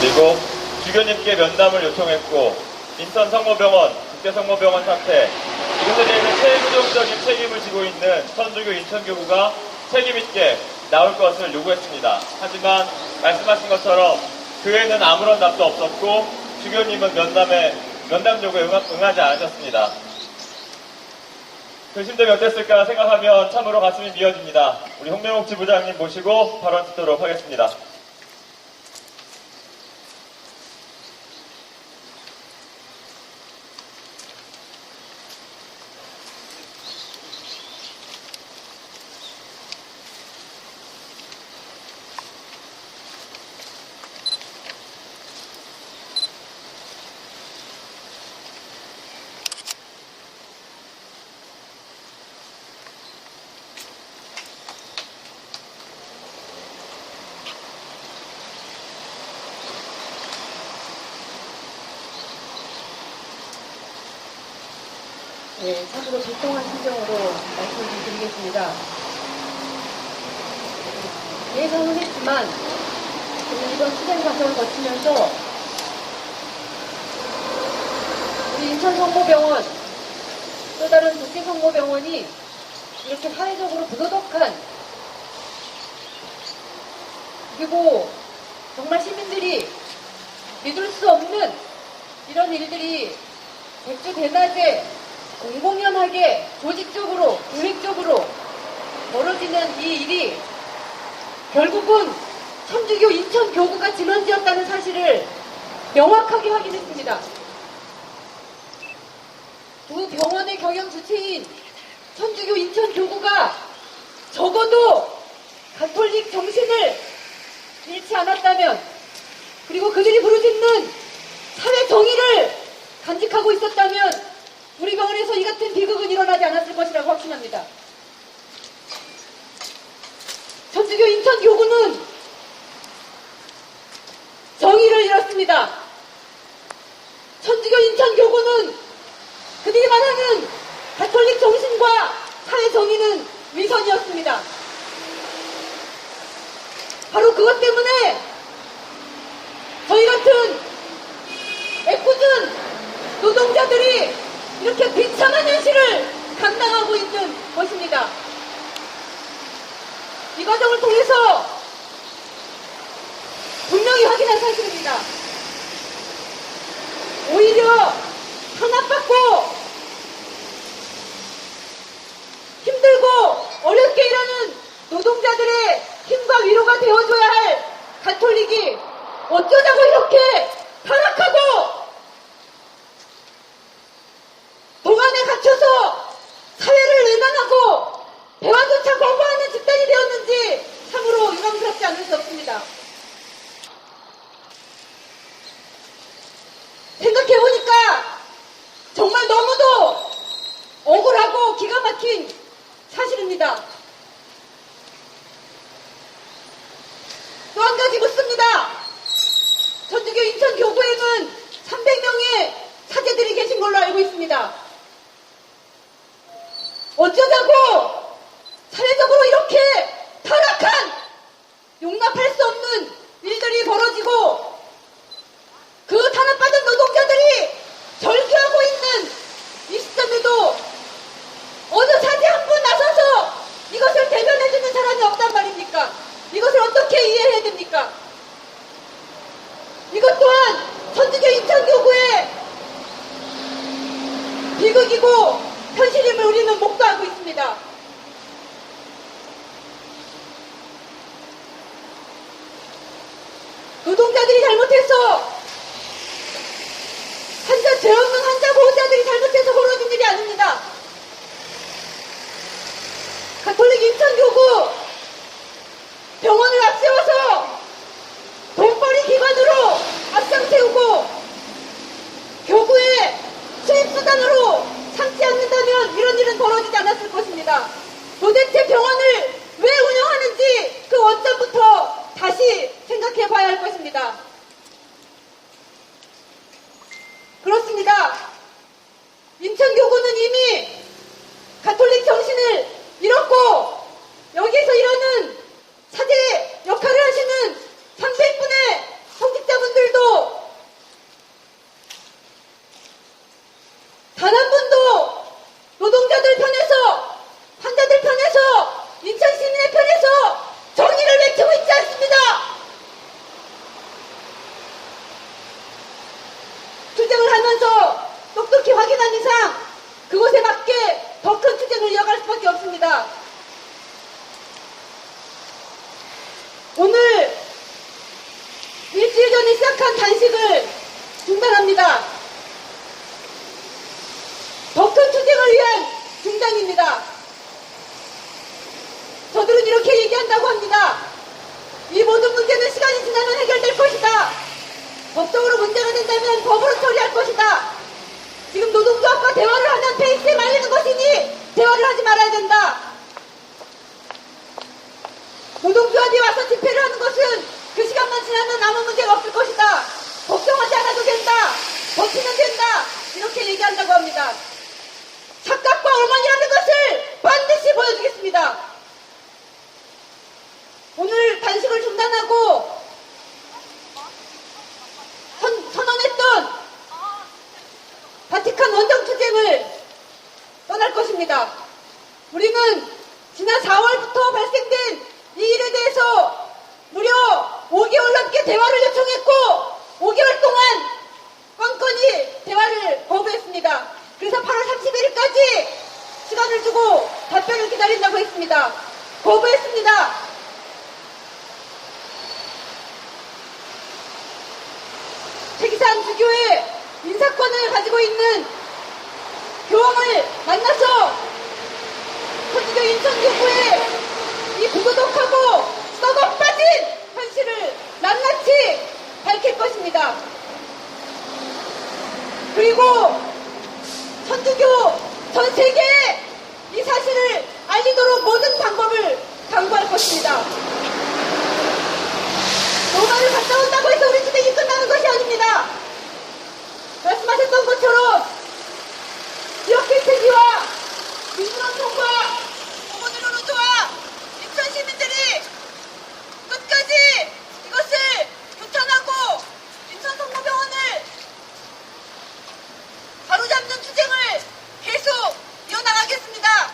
그리고 주교님께 면담을 요청했고 인천 성모병원, 국제성모병원 사태, 이것에 대해서 최우선적인 책임을 지고 있는 천주교 인천교구가 책임있게 나올 것을 요구했습니다. 하지만 말씀하신 것처럼 교회는 아무런 답도 없었고 주교님은 면담 요구에 응하지 않으셨습니다. 교신들이 어땠을까 생각하면 참으로 가슴이 미어집니다. 우리 홍명욱 지부장님 모시고 발언 듣도록 하겠습니다. 네, 참으로 비통한 심정으로 말씀을 좀 드리겠습니다. 예상은 했지만 이번 수행 과정을 거치면서 우리 인천성모병원, 또 다른 국제성모병원이 이렇게 사회적으로 부도덕한, 그리고 정말 시민들이 믿을 수 없는 이런 일들이 백주대낮에 공공연하게 조직적으로 계획적으로 벌어지는 이 일이 결국은 천주교 인천교구가 진원지었다는 사실을 명확하게 확인했습니다. 두 병원의 경영 주체인 천주교 인천교구가 적어도 가톨릭 정신을 잃지 않았다면, 그리고 그들이 부르짖는 사회 정의를 간직하고 있었다면 우리 병원에서 이 같은 비극은 일어나지 않았을 것이라고 확신합니다. 천주교 인천교구는 정의를 잃었습니다. 천주교 인천교구는 그들이 말하는 가톨릭 정신과 사회 정의는 위선이었습니다. 바로 그것 때문에 저희 같은 애꿎은 노동자들이 이렇게 비참한 현실을 감당하고 있는 것입니다. 이 과정을 통해서 분명히 확인한 사실입니다. 오히려 탄압받고 힘들고 어렵게 일하는 노동자들의 힘과 위로가 되어줘야 할 가톨릭이 어쩌자고 이렇게 타락하고 도관에 갇혀서 사회를 외면하고 대화조차 거부하는 집단이 되었는지 참으로 유감스럽지 않을 수 없습니다. 생각해보니까 정말 너무도 억울하고 기가 막힌 사실입니다. 또 한 가지 묻습니다. 천주교 인천교구에는 300명의 사제들이 계신 걸로 알고 있습니다. 어쩌자고 사회적으로 이렇게 타락한, 용납할 수 없는 일들이 벌어지고 그 탄압받은 노동자들이 절규하고 있는 이 시점에도 어느 사제 한 분 나서서 이것을 대변해주는 사람이 없단 말입니까? 이것을 어떻게 이해해야 됩니까? 이것 또한 천주교 인천교구의 비극이고 현실임을 우리는 목도하고 있습니다. 노동자들이 잘못해서 죄 없는 환자 보호자들이 잘못해서 벌어진 일이 아닙니다. 가톨릭 인천교구 병원을 앞세워서 돈벌이 기관으로 앞장 세우고 교구의 수입수단으로 삼지 않는다면 이런 일은 벌어지지 않았을 것입니다. 도대체 병원을 왜 운영하는지 그 원점부터 다시 생각해 봐야 할 것입니다. 그렇습니다. 인천교구는 이미 가톨릭 정신을 잃었고 여기서 일하는 사제 역할을 하시는 300분의 성직자분들도 투쟁을 하면서 똑똑히 확인한 이상 그곳에 맞게 더 큰 투쟁을 이어갈 수밖에 없습니다. 오늘 일주일 전에 시작한 단식을 중단합니다. 더 큰 투쟁을 위한 중단입니다. 저들은 이렇게 얘기한다고 합니다. 이 모든 문제는 시간이 지나면 해결될 것이다. 법적으로 문제가 된다면 법으로 처리할 것이다. 지금 노동조합과 대화를 하면 페이스에 말리는 것이니 대화를 하지 말아야 된다. 노동조합이 와서 집회를 하는 것은 그 시간만 지나면 아무 문제가 없을 것이다. 걱정하지 않아도 된다. 버티면 된다. 이렇게 얘기한다고 합니다. 착각과 오만이라는 것을 반드시 보여주겠습니다. 오늘 단식을 중단하고 선언했던 바티칸 원정 투쟁을 떠날 것입니다. 우리는 지난 4월부터 발생된 이 일에 대해서 무려 5개월 넘게 대화를 요청했고 5개월 동안 껌껌이 대화를 거부했습니다. 그래서 8월 31일까지 시간을 주고 답변을 기다린다고 했습니다. 거부했습니다. 최기산 주교의 인사권을 가지고 있는 교황을 만나서 천주교 인천교구의 이 부도덕하고 썩어 빠진 현실을 낱낱이 밝힐 것입니다. 그리고 천주교 전 세계에 이 사실을 알리도록 모든 방법을 강구할 것입니다. 로마를 갔다 온다고 해서 우리 투쟁이 끝나는 것이 아닙니다. 말씀하셨던 것처럼 지역 혜택이와 민주노 통과, 오모드로 노조와 인천 시민들이 끝까지 이것을 규탄하고 인천 성모병원을 바로잡는 투쟁을 계속 이어나가겠습니다.